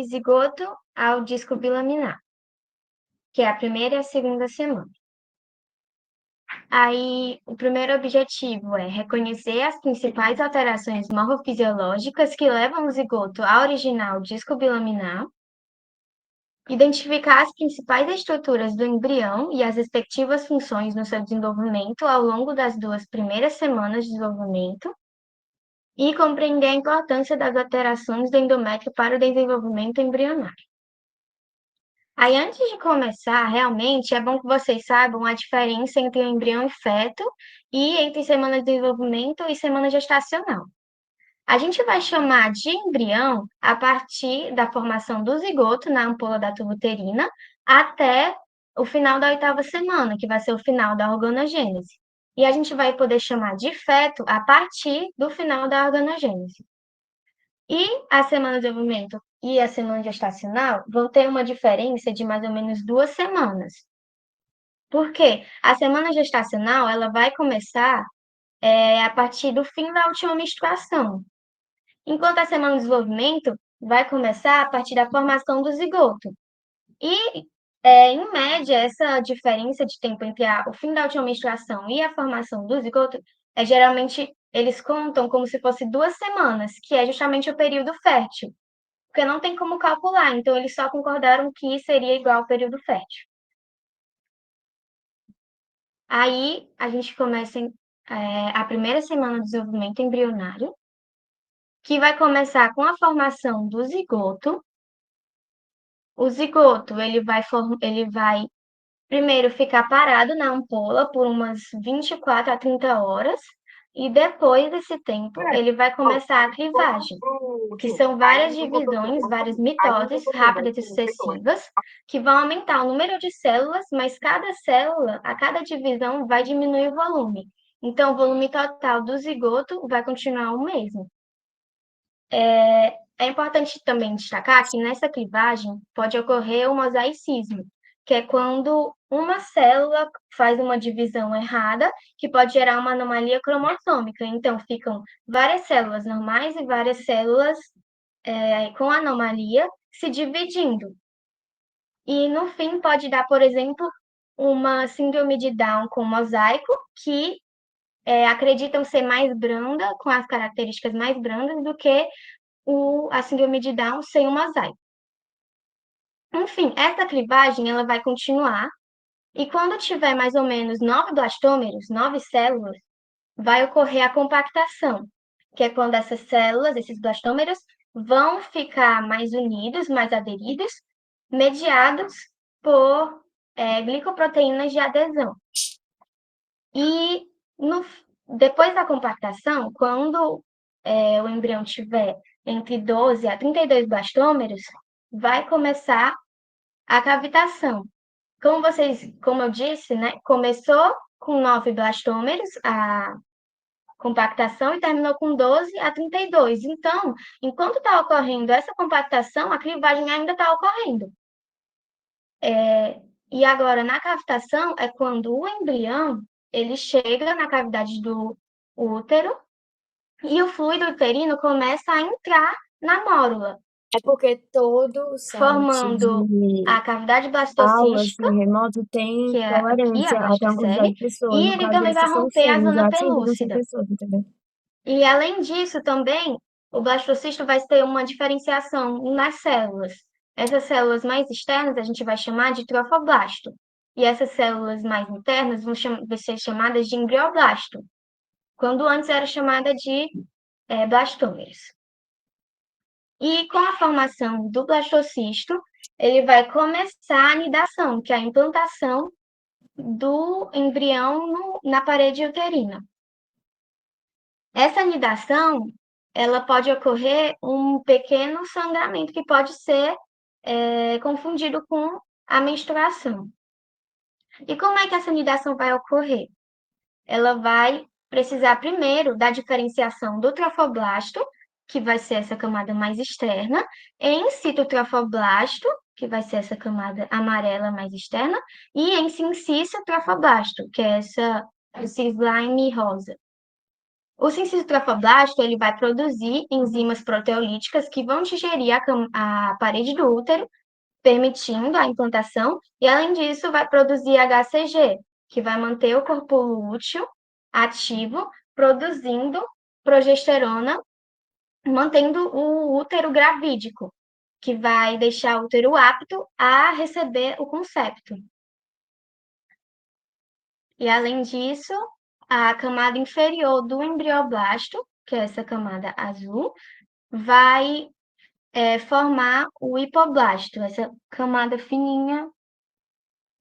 zigoto ao disco bilaminar, que é a primeira e a segunda semana. Aí, o primeiro objetivo é reconhecer as principais alterações morfofisiológicas que levam o zigoto ao original disco bilaminar, identificar as principais estruturas do embrião e as respectivas funções no seu desenvolvimento ao longo das 2 primeiras semanas de desenvolvimento, e compreender a importância das alterações do endométrio para o desenvolvimento embrionário. Aí, antes de começar, realmente, é bom que vocês saibam a diferença entre o embrião e feto e entre semana de desenvolvimento e semana gestacional. A gente vai chamar de embrião a partir da formação do zigoto na ampola da tuba uterina até o final da 8ª semana, que vai ser o final da organogênese. E a gente vai poder chamar de feto a partir do final da organogênese. E a semana de desenvolvimento e a semana gestacional vão ter uma diferença de mais ou menos 2 semanas. Por quê? A semana gestacional ela vai começar a partir do fim da última menstruação, enquanto a semana de desenvolvimento vai começar a partir da formação do zigoto. E, em média, essa diferença de tempo entre o fim da última menstruação e a formação do zigoto geralmente eles contam como se fosse 2 semanas, que é justamente o período fértil, porque não tem como calcular, então eles só concordaram que seria igual ao período fértil. Aí a gente começa a primeira semana de desenvolvimento embrionário, que vai começar com a formação do zigoto. O zigoto ele vai primeiro ficar parado na ampola por umas 24 a 30 horas, e depois desse tempo ele vai começar a clivagem, que são várias divisões, várias mitoses rápidas e sucessivas, que vão aumentar o número de células, mas cada célula, a cada divisão, vai diminuir o volume. Então, o volume total do zigoto vai continuar o mesmo. É importante também destacar que nessa clivagem pode ocorrer o mosaicismo, que é quando uma célula faz uma divisão errada, que pode gerar uma anomalia cromossômica. Então, ficam várias células normais e várias células com anomalia se dividindo. E, no fim, pode dar, por exemplo, uma síndrome de Down com mosaico, que acreditam ser mais branda, com as características mais brandas, do que a síndrome de Down sem o mosaico. Enfim, essa clivagem ela vai continuar, e quando tiver mais ou menos 9 blastômeros, 9 células, vai ocorrer a compactação, que é quando essas células, esses blastômeros, vão ficar mais unidos, mais aderidos, mediados por glicoproteínas de adesão. E depois da compactação, quando o embrião tiver entre 12 a 32 blastômeros, vai começar a cavitação. Como eu disse, né, começou com 9 blastômeros a compactação e terminou com 12 a 32. Então, enquanto está ocorrendo essa compactação, a clivagem ainda está ocorrendo. E agora, na cavitação, é quando o embrião ele chega na cavidade do útero e o fluido uterino começa a entrar na mórula, É porque todo site formando a de cavidade aula, blastocística, assim, remoto tem que é aqui a tolerância a ter uma quantidade blastocele, de pessoas. e No ele caso, também vai esses são romper a 100, zona já sempre vão ser pelúcida. pessoas, entendeu? E, além disso, também, o blastocisto vai ter uma diferenciação nas células. Essas células mais externas a gente vai chamar de trofoblasto, e essas células mais internas vão ser chamadas de embrioblasto, quando antes era chamada de blastômeros. E com a formação do blastocisto, ele vai começar a anidação, que é a implantação do embrião na parede uterina. Essa anidação, ela pode ocorrer um pequeno sangramento que pode ser confundido com a menstruação. E como é que essa anidação vai ocorrer? Ela vai precisar primeiro da diferenciação do trofoblasto, que vai ser essa camada mais externa, em citotrofoblasto, que vai ser essa camada amarela mais externa, e em sincício trofoblasto, que é esse slime rosa. O cincício trofoblasto, ele vai produzir enzimas proteolíticas que vão digerir a parede do útero, permitindo a implantação, e além disso vai produzir HCG, que vai manter o corpo lúteo ativo, produzindo progesterona, mantendo o útero gravídico, que vai deixar o útero apto a receber o concepto. E além disso, a camada inferior do embrioblasto, que é essa camada azul, vai formar o hipoblasto, essa camada fininha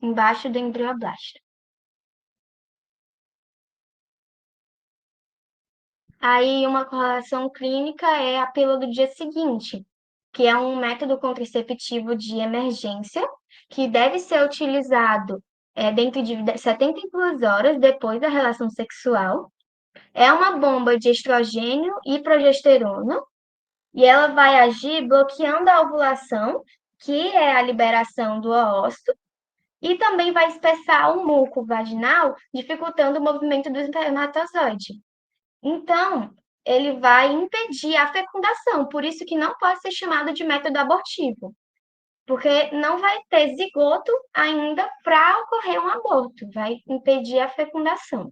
embaixo do embrioblasto. Aí, uma correlação clínica é a pílula do dia seguinte, que é um método contraceptivo de emergência que deve ser utilizado dentro de 72 horas depois da relação sexual. É uma bomba de estrogênio e progesterona e ela vai agir bloqueando a ovulação, que é a liberação do oosto, e também vai espessar o muco vaginal, dificultando o movimento do espermatozoide. Então, ele vai impedir a fecundação, por isso que não pode ser chamado de método abortivo, porque não vai ter zigoto ainda para ocorrer um aborto, vai impedir a fecundação.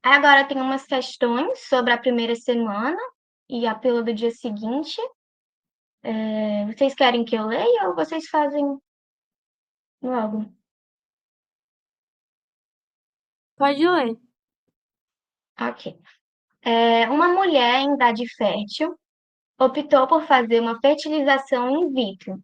Agora tem umas questões sobre a primeira semana e a pílula do dia seguinte. Vocês querem que eu leia ou vocês fazem logo? Pode ler. Ok. Uma mulher em idade fértil optou por fazer uma fertilização in vitro.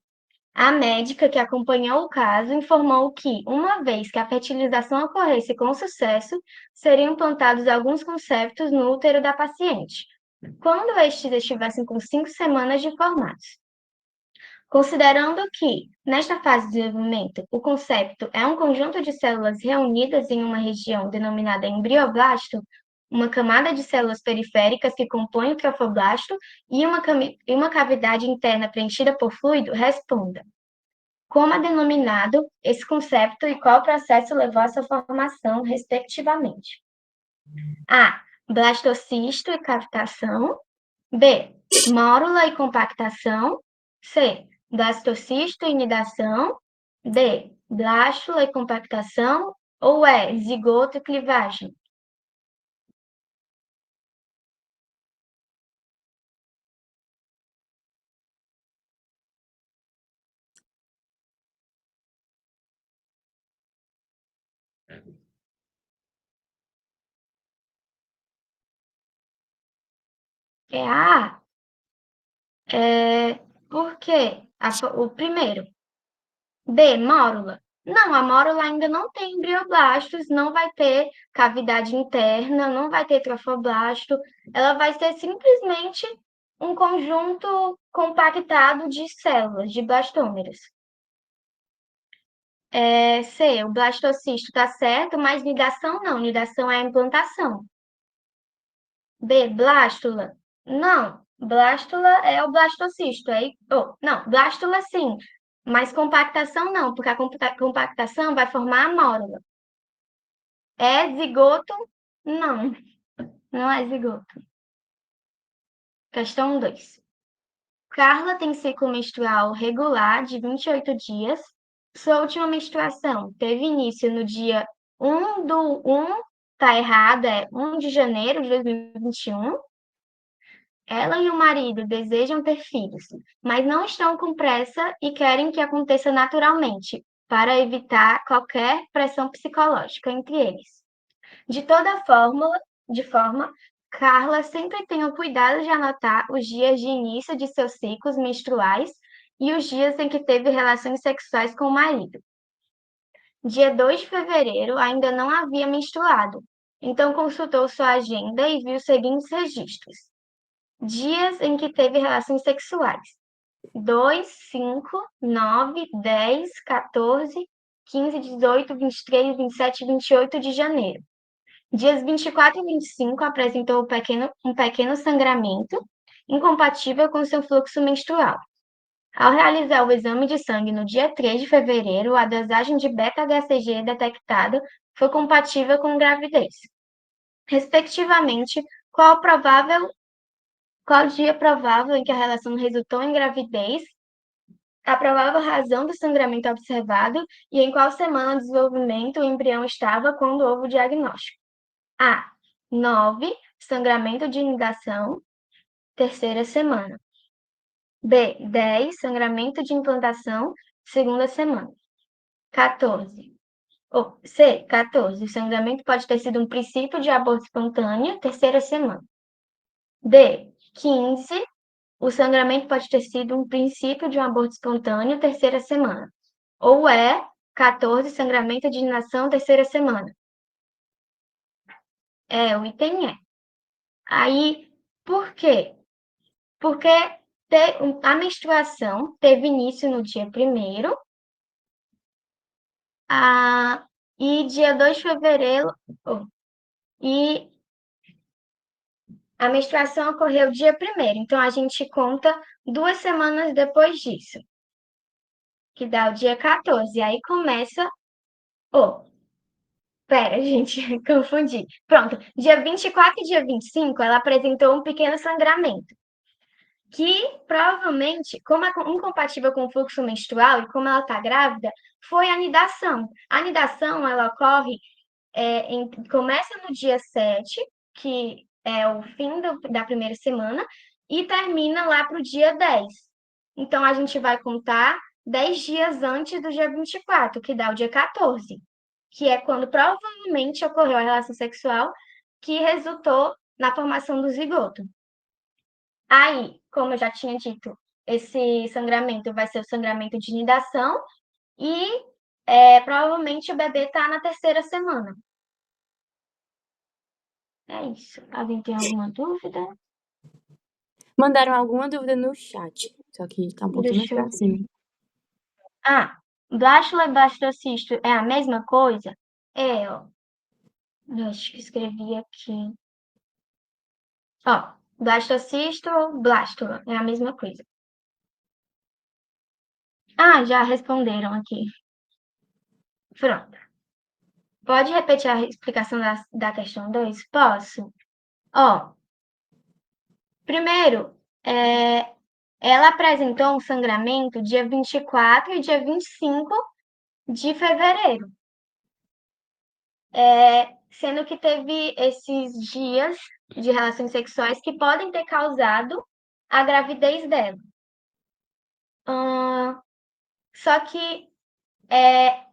A médica que acompanhou o caso informou que, uma vez que a fertilização ocorresse com sucesso, seriam implantados alguns conceptos no útero da paciente, quando estes estivessem com 5 semanas de formados. Considerando que, nesta fase de desenvolvimento, o concepto é um conjunto de células reunidas em uma região denominada embrioblasto, uma camada de células periféricas que compõem o trofoblasto e uma cavidade interna preenchida por fluido, responda. Como é denominado esse concepto e qual processo levou à sua formação, respectivamente? A. Blastocisto e cavitação. B. Mórula e compactação. C. Blastocisto e nidação. D. Blástula e compactação. Ou E. Zigoto e clivagem. É A. Por quê? O primeiro. B. Mórula. Não, a mórula ainda não tem embrioblastos, não vai ter cavidade interna, não vai ter trofoblasto. Ela vai ser simplesmente um conjunto compactado de células, de blastômeros. C. O blastocisto está certo, mas nidação não. Nidação é a implantação. B. Blástula. Não, blástula é o blastocisto. Não, blástula sim, mas compactação não, porque a compactação vai formar a mórula. É zigoto? Não, não é zigoto. Questão 2. Carla tem ciclo menstrual regular de 28 dias. Sua última menstruação teve início no dia 1 do 1, tá errado, é 1 de janeiro de 2021. Ela e o marido desejam ter filhos, mas não estão com pressa e querem que aconteça naturalmente, para evitar qualquer pressão psicológica entre eles. De forma, Carla sempre tem o cuidado de anotar os dias de início de seus ciclos menstruais e os dias em que teve relações sexuais com o marido. Dia 2 de fevereiro ainda não havia menstruado, então consultou sua agenda e viu os seguintes registros: dias em que teve relações sexuais: 2, 5, 9, 10, 14, 15, 18, 23, 27 e 28 de janeiro. Dias 24 e 25 apresentou um pequeno sangramento, incompatível com seu fluxo menstrual. Ao realizar o exame de sangue no dia 3 de fevereiro, a dosagem de beta-HCG detectada foi compatível com gravidez. respectivamente, qual dia provável em que a relação resultou em gravidez, a provável razão do sangramento observado e em qual semana de desenvolvimento o embrião estava quando houve o diagnóstico. A. 9. Sangramento de inidação, terceira semana. B. 10. Sangramento de implantação, segunda semana. 14. C. 14. O sangramento pode ter sido um princípio de aborto espontâneo, terceira semana. D. 15. O sangramento pode ter sido um princípio de um aborto espontâneo, terceira semana. Ou 14. Sangramento de inidação, terceira semana. O item é. Aí, por quê? Porque a menstruação teve início no dia 1º, e dia 2 de fevereiro, e a menstruação ocorreu dia 1º, então a gente conta 2 semanas depois disso, que dá o dia 14. Aí começa. Pera, gente, confundi. Pronto, dia 24 e dia 25, ela apresentou um pequeno sangramento, que provavelmente, como é incompatível com o fluxo menstrual e como ela está grávida, foi a anidação. A anidação, ela ocorre, começa no dia 7, que é o fim da primeira semana, e termina lá para o dia 10. Então, a gente vai contar 10 dias antes do dia 24, que dá o dia 14, que é quando provavelmente ocorreu a relação sexual que resultou na formação do zigoto. Aí, como eu já tinha dito, esse sangramento vai ser o sangramento de inidação e provavelmente o bebê está na terceira semana. É isso. Alguém tem alguma dúvida? Mandaram alguma dúvida no chat, só que tá um pouquinho mais Deixa eu pra ver. cima. Blástula e blastocisto é a mesma coisa? Ó. Eu acho que escrevi aqui. Blastocisto, blástula, é a mesma coisa. Já responderam aqui. Pronto. Pode repetir a explicação da questão 2? Posso? Primeiro, ela apresentou um sangramento dia 24 e dia 25 de fevereiro, sendo que teve esses dias de relações sexuais que podem ter causado a gravidez dela. Só que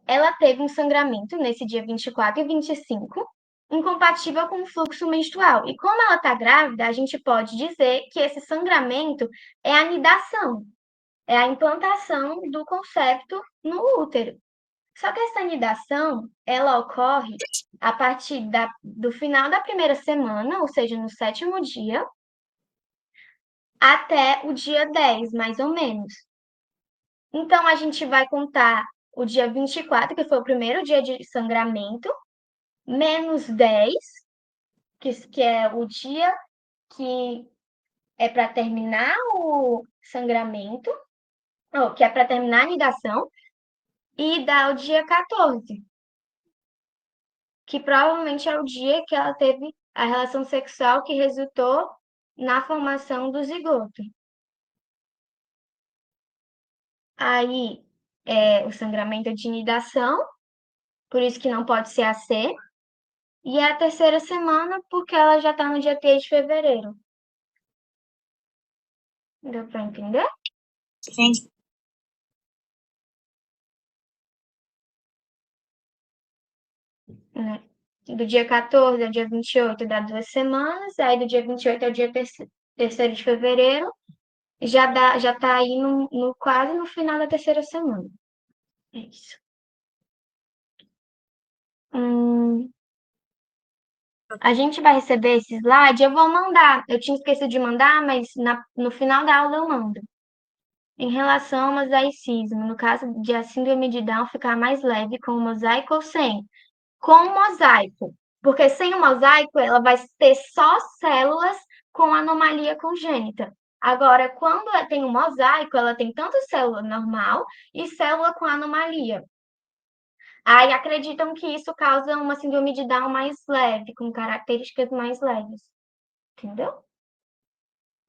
ela teve um sangramento nesse dia 24 e 25, incompatível com o fluxo menstrual. E como ela está grávida, a gente pode dizer que esse sangramento é a anidação, é a implantação do concepto no útero. Só que essa anidação, ela ocorre a partir do final da primeira semana, ou seja, no 7º dia, até o dia 10, mais ou menos. Então, a gente vai contar o dia 24, que foi o primeiro dia de sangramento, menos 10, que é o dia que é para terminar o sangramento, ou que é para terminar a anidação, e dá o dia 14, que provavelmente é o dia que ela teve a relação sexual que resultou na formação do zigoto. Aí, o sangramento de inidação, por isso que não pode ser AC, e é a terceira semana, porque ela já está no dia 3 de fevereiro. Deu para entender? Sim. Né? Do dia 14 ao dia 28 dá 2 semanas, aí do dia 28 ao dia 3º de fevereiro, já tá aí quase no final da terceira semana. É isso. A gente vai receber esse slide, eu vou mandar. Eu tinha esquecido de mandar, mas no final da aula eu mando. Em relação ao mosaicismo, no caso de a síndrome de Down ficar mais leve com o mosaico ou sem? Com o mosaico, porque sem o mosaico ela vai ter só células com anomalia congênita. Agora, quando tem um mosaico, ela tem tanto célula normal e célula com anomalia. Aí acreditam que isso causa uma síndrome de Down mais leve, com características mais leves. Entendeu?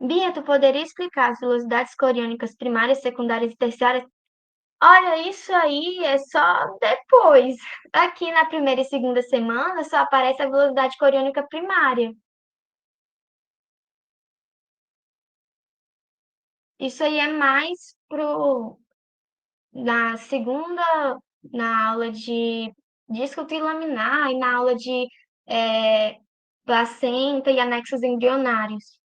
Bia, tu poderia explicar as velocidades coriônicas primárias, secundárias e terciárias? Olha, isso aí é só depois. Aqui na primeira e segunda semana só aparece a velocidade coriônica primária. Isso aí é mais na segunda, na aula de disco trilaminar e na aula de é, placenta e anexos embrionários.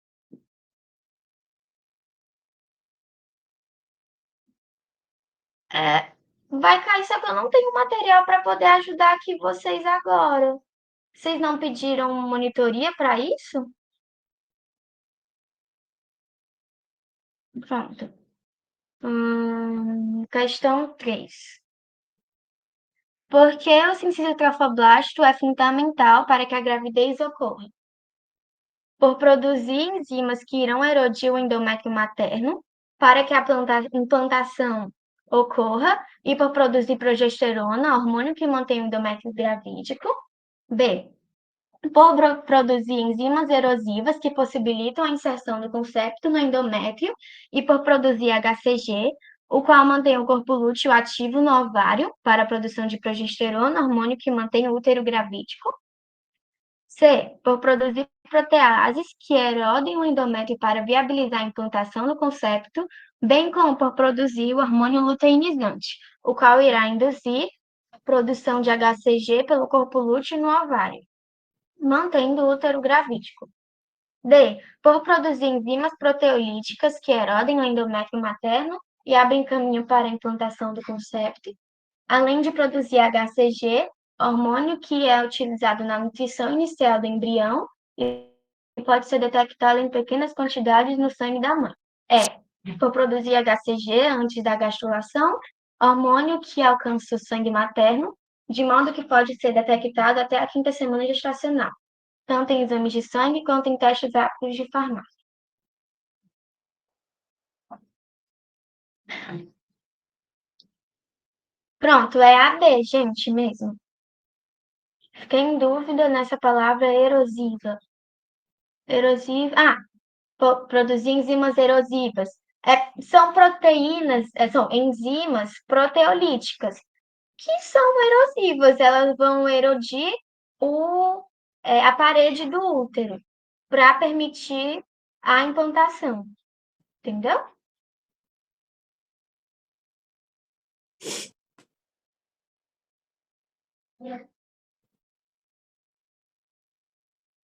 É, vai cair, só que eu não tenho material para poder ajudar aqui vocês agora. Vocês não pediram monitoria para isso? Pronto. Questão 3. Por que o cincício trofoblasto é fundamental para que a gravidez ocorra? Por produzir enzimas que irão erodir o endométrio materno para que a implantação ocorra e por produzir progesterona, hormônio que mantém o endométrio gravídico. B. Por produzir enzimas erosivas que possibilitam a inserção do concepto no endométrio e por produzir HCG, o qual mantém o corpo lúteo ativo no ovário para a produção de progesterona, hormônio que mantém o útero gravídico. C. Por produzir proteases que erodem o endométrio para viabilizar a implantação do concepto, bem como por produzir o hormônio luteinizante, o qual irá induzir a produção de HCG pelo corpo lúteo no ovário, mantendo o útero gravídico. D. Por produzir enzimas proteolíticas que erodem o endométrio materno e abrem caminho para a implantação do concepto, além de produzir HCG, hormônio que é utilizado na nutrição inicial do embrião e pode ser detectado em pequenas quantidades no sangue da mãe. Por produzir HCG antes da gastrulação, hormônio que alcança o sangue materno, de modo que pode ser detectado até a 5ª semana gestacional, tanto em exames de sangue quanto em testes rápidos de farmácia. Pronto, é a B, gente, mesmo. Fiquei em dúvida nessa palavra erosiva. Erosiva. Produzir enzimas erosivas. São proteínas, são enzimas proteolíticas, que são erosivas. Elas vão erodir a parede do útero para permitir a implantação. Entendeu?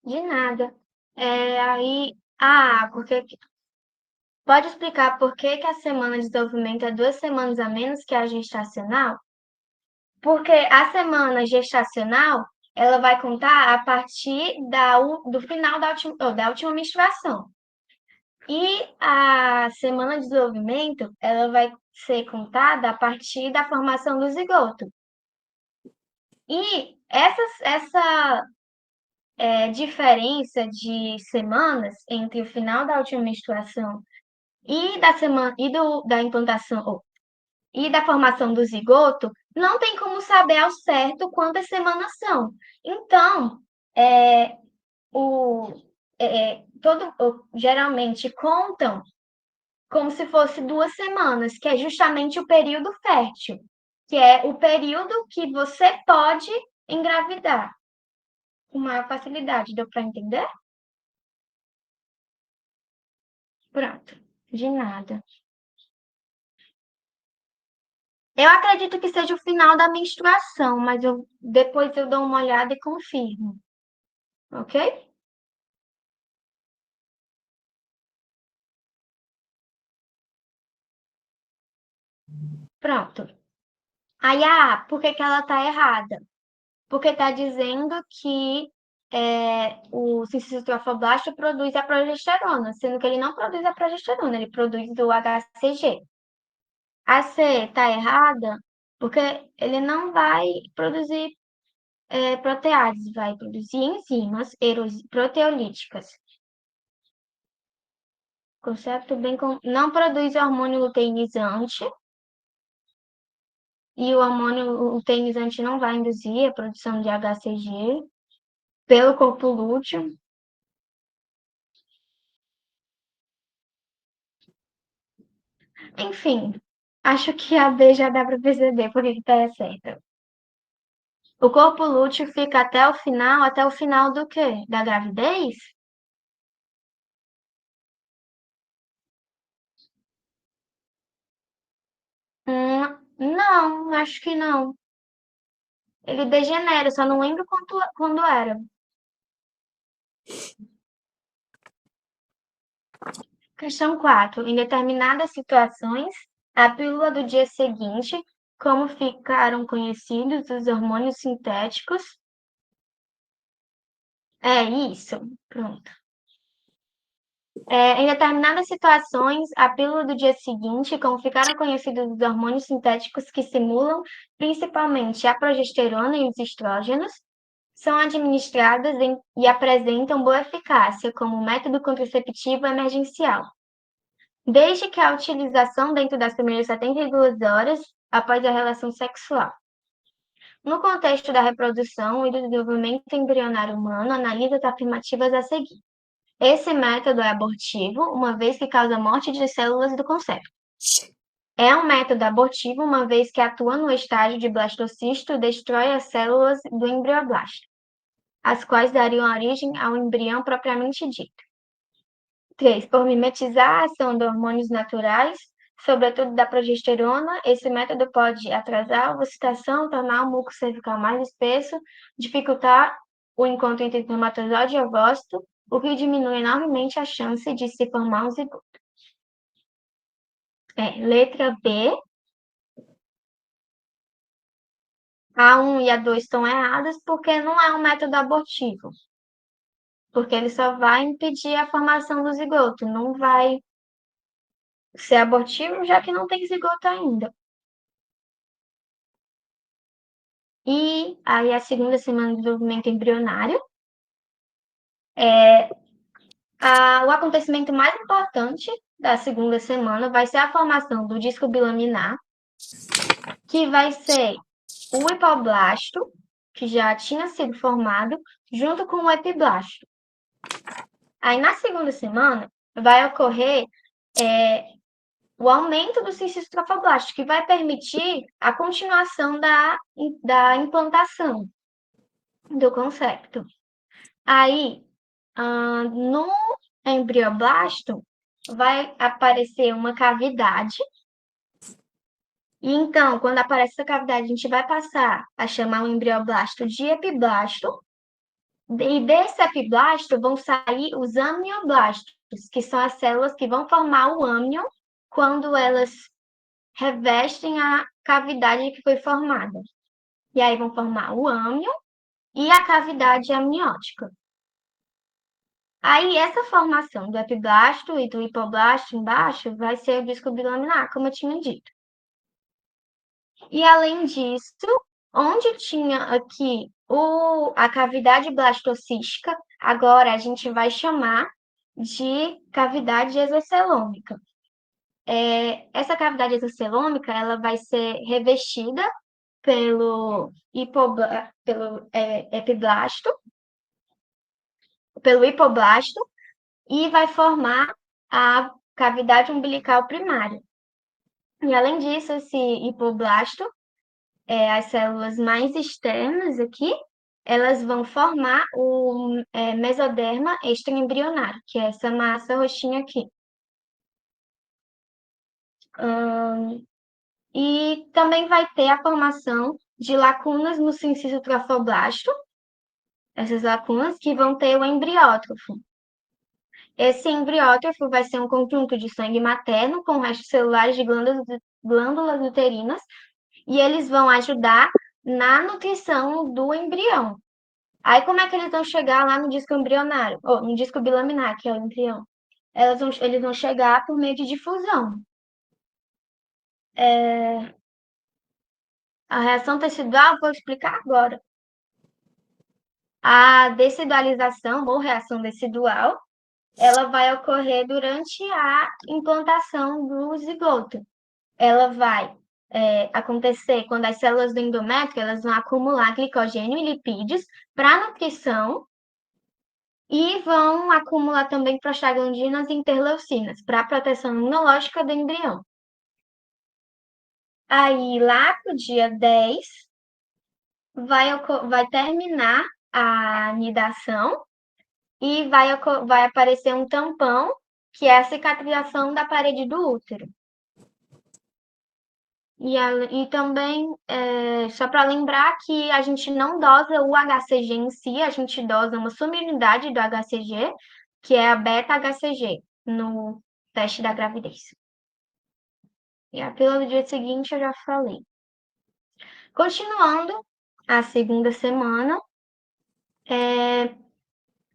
De nada. Porque pode explicar por que a semana de desenvolvimento é 2 semanas a menos que a gestacional? Porque a semana gestacional, ela vai contar a partir do final da última menstruação. E a semana de desenvolvimento, ela vai ser contada a partir da formação do zigoto. E essa diferença de semanas entre o final da última menstruação e da implantação e da formação do zigoto, não tem como saber ao certo quantas semanas são. Então, é, o, geralmente contam como se fosse 2 semanas, que é justamente o período fértil, que é o período que você pode engravidar com maior facilidade. Deu para entender? Pronto, de nada. Eu acredito que seja o final da menstruação, mas depois eu dou uma olhada e confirmo, ok? Pronto. Aí, por que que ela tá errada? Porque tá dizendo que o cisto trofoblasto produz a progesterona, sendo que ele não produz a progesterona, ele produz o HCG. A C tá errada porque ele não vai produzir proteases, vai produzir enzimas proteolíticas. Concepto bem. Não produz hormônio luteinizante e o hormônio luteinizante não vai induzir a produção de HCG pelo corpo lúteo. Enfim, acho que a D já dá para perceber porque que tá certa. O corpo lúteo fica até o final do quê? Da gravidez? Não, acho que não. Ele degenera, só não lembro quando era. Questão 4. Em determinadas situações, a pílula do dia seguinte, como ficaram conhecidos os hormônios sintéticos, é isso. Pronto. Em determinadas situações, a pílula do dia seguinte, como ficaram conhecidos os hormônios sintéticos que simulam principalmente a progesterona e os estrógenos, são administradas e apresentam boa eficácia como método contraceptivo emergencial, desde que a utilização dentro das primeiras 72 horas após a relação sexual. No contexto da reprodução e do desenvolvimento embrionário humano, analisa as afirmativas a seguir. Esse método é abortivo, uma vez que causa morte de células do concepto. É um método abortivo, uma vez que atua no estágio de blastocisto e destrói as células do embrioblasto, as quais dariam origem ao embrião propriamente dito. 3. Por mimetizar a ação de hormônios naturais, sobretudo da progesterona, esse método pode atrasar a ovulação, tornar o muco cervical mais espesso, dificultar o encontro entre espermatozoide e ovócito, o que diminui enormemente a chance de se formar um zigoto. Letra B. A 1 e a 2 estão erradas porque não é um método abortivo. Porque ele só vai impedir a formação do zigoto, não vai ser abortivo, já que não tem zigoto ainda. E aí a segunda semana de desenvolvimento embrionário. O acontecimento mais importante da segunda semana vai ser a formação do disco bilaminar, que vai ser o hipoblasto, que já tinha sido formado, junto com o epiblasto. Aí na segunda semana vai ocorrer o aumento do cisto trofoblasto, que vai permitir a continuação da implantação do concepto. Aí, no embrioblasto, vai aparecer uma cavidade. E então, quando aparece essa cavidade, a gente vai passar a chamar o embrioblasto de epiblasto. E desse epiblasto vão sair os amnioblastos, que são as células que vão formar o âmnion quando elas revestem a cavidade que foi formada. E aí vão formar o âmnion e a cavidade amniótica. Aí essa formação do epiblasto e do hipoblasto embaixo vai ser o disco bilaminar, como eu tinha dito. E além disso, onde tinha aqui a cavidade blastocística, agora a gente vai chamar de cavidade exocelômica. Essa cavidade exocelômica ela vai ser revestida pelo epiblasto, pelo hipoblasto, e vai formar a cavidade umbilical primária. E além disso, esse hipoblasto, as células mais externas aqui, elas vão formar o mesoderma extraembrionário, que é essa massa roxinha aqui. E também vai ter a formação de lacunas no sinciso trofoblasto, essas lacunas que vão ter o embriótrofo. Esse embriótrofo vai ser um conjunto de sangue materno com restos celulares de glândulas uterinas e eles vão ajudar na nutrição do embrião. Aí como é que eles vão chegar lá no disco embrionário, ou no disco bilaminar, que é o embrião? Eles vão chegar por meio de difusão. A reação tecidual, vou explicar agora. A decidualização ou reação decidual, ela vai ocorrer durante a implantação do zigoto. Ela vai acontecer quando as células do endométrio elas vão acumular glicogênio e lipídios para nutrição e vão acumular também prostaglandinas e interleucinas para proteção imunológica do embrião. Aí, lá para o dia 10, vai terminar a anidação e vai aparecer um tampão, que é a cicatrização da parede do útero. E também, só para lembrar que a gente não dosa o HCG em si, a gente dosa uma subunidade do HCG, que é a beta-HCG, no teste da gravidez. E a pílula do dia seguinte eu já falei. Continuando a segunda semana,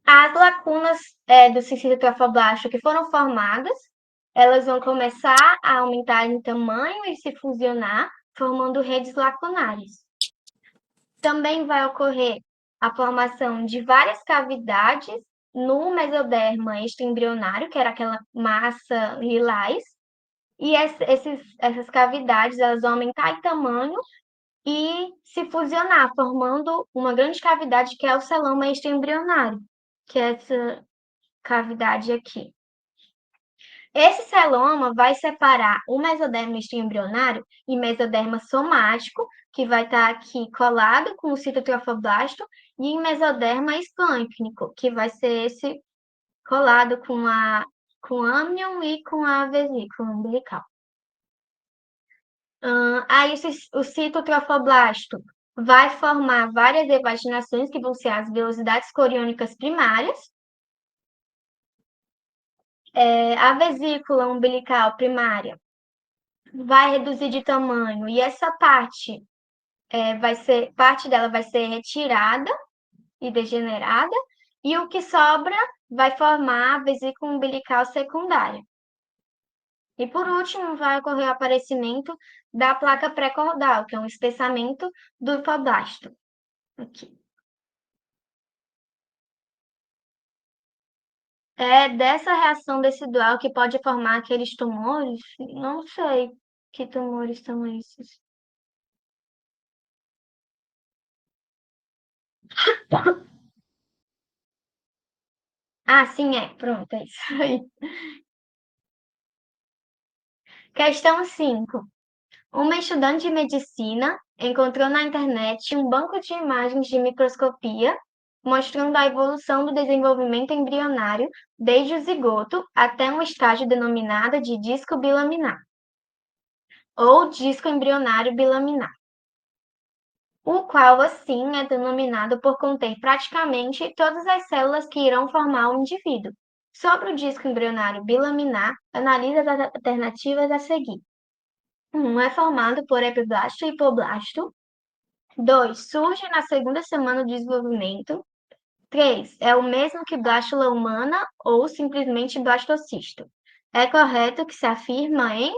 as lacunas do cisto trofoblasto que foram formadas, elas vão começar a aumentar em tamanho e se fusionar, formando redes lacunares. Também vai ocorrer a formação de várias cavidades no mesoderma extraembrionário, que era aquela massa lilás, e essas cavidades elas vão aumentar em tamanho e se fusionar, formando uma grande cavidade que é o celoma extraembrionário, que é essa cavidade aqui. Esse celoma vai separar o mesoderma extraembrionário e mesoderma somático, que vai estar aqui colado com o citotrofoblasto, e em mesoderma esplâncnico, que vai ser esse colado com o âmnion e com a vesícula umbilical. Aí o citotrofoblasto vai formar várias evaginações, que vão ser as velocidades coriônicas primárias. A vesícula umbilical primária vai reduzir de tamanho e essa parte parte dela vai ser retirada e degenerada, e o que sobra vai formar a vesícula umbilical secundária. E por último, vai ocorrer o aparecimento da placa pré-cordal, que é um espessamento do hipoblasto. Aqui. É dessa reação decidual que pode formar aqueles tumores? Não sei que tumores são esses. Ah, sim, pronto, é isso aí. Questão 5. Uma estudante de medicina encontrou na internet um banco de imagens de microscopia mostrando a evolução do desenvolvimento embrionário desde o zigoto até um estágio denominado de disco bilaminar, ou disco embrionário bilaminar, o qual, assim, é denominado por conter praticamente todas as células que irão formar o indivíduo. Sobre o disco embrionário bilaminar, analise as alternativas a seguir. 1. É formado por epiblasto e hipoblasto. 2. Surge na segunda semana de desenvolvimento. 3. É o mesmo que blástula humana ou simplesmente blastocisto. É correto que se afirma em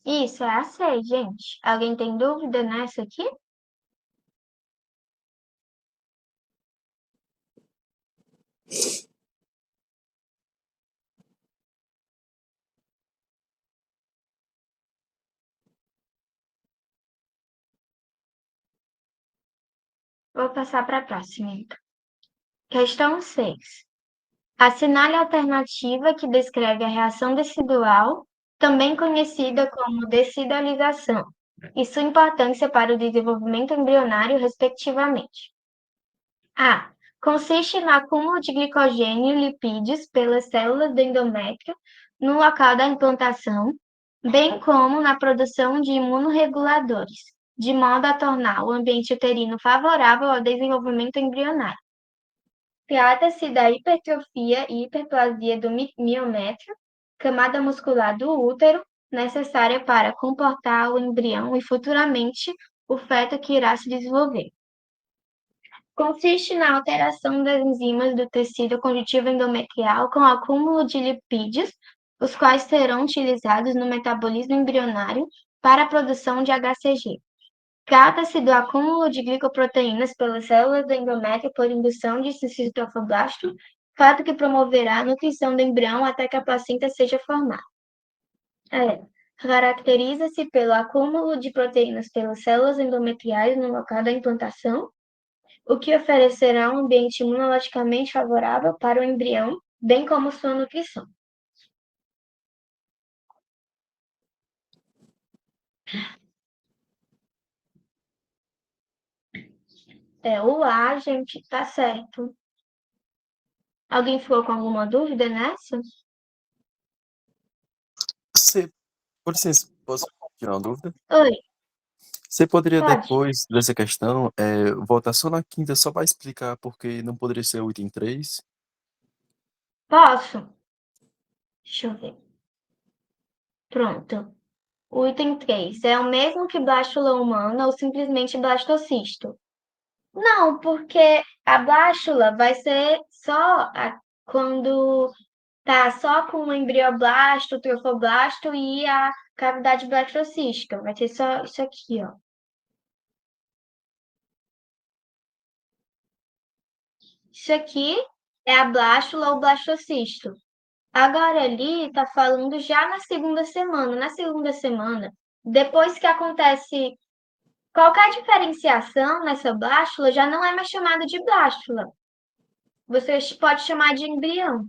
Isso, é a C, gente. Alguém tem dúvida nessa aqui? Vou passar para a próxima, então. Questão 6. Assinale a alternativa que descreve a reação decidual, também conhecida como decidualização, e sua importância para o desenvolvimento embrionário, respectivamente. A. Consiste no acúmulo de glicogênio e lipídios pelas células do endométrio no local da implantação, bem como na produção de imunorreguladores, de modo a tornar o ambiente uterino favorável ao desenvolvimento embrionário. Trata-se da hipertrofia e hiperplasia do miométrio, camada muscular do útero, necessária para comportar o embrião e futuramente o feto que irá se desenvolver. Consiste na alteração das enzimas do tecido conjuntivo endometrial com acúmulo de lipídios, os quais serão utilizados no metabolismo embrionário para a produção de HCG. Trata-se do acúmulo de glicoproteínas pelas células do endométrio por indução de citofoblasto, fato que promoverá a nutrição do embrião até que a placenta seja formada. Caracteriza-se pelo acúmulo de proteínas pelas células endometriais no local da implantação, o que oferecerá um ambiente imunologicamente favorável para o embrião, bem como sua nutrição. O A, gente, tá certo. Alguém ficou com alguma dúvida nessa? Você, por licença, posso tirar uma dúvida? Oi, Você poderia, pode? depois dessa questão, voltar só na quinta, só para explicar porque não poderia ser o item 3? Posso? Deixa eu ver. Pronto. O item 3 é o mesmo que blástula humana ou simplesmente blastocisto? Não, porque a blástula vai ser só quando tá só com o embrioblasto, o trofoblasto e a cavidade blastocística. Vai ser só isso aqui, ó. Isso aqui é a blástula ou blastocisto. Agora ali tá falando já na segunda semana. Na segunda semana, depois que acontece qualquer diferenciação nessa blástula, já não é mais chamada de blástula. Você pode chamar de embrião.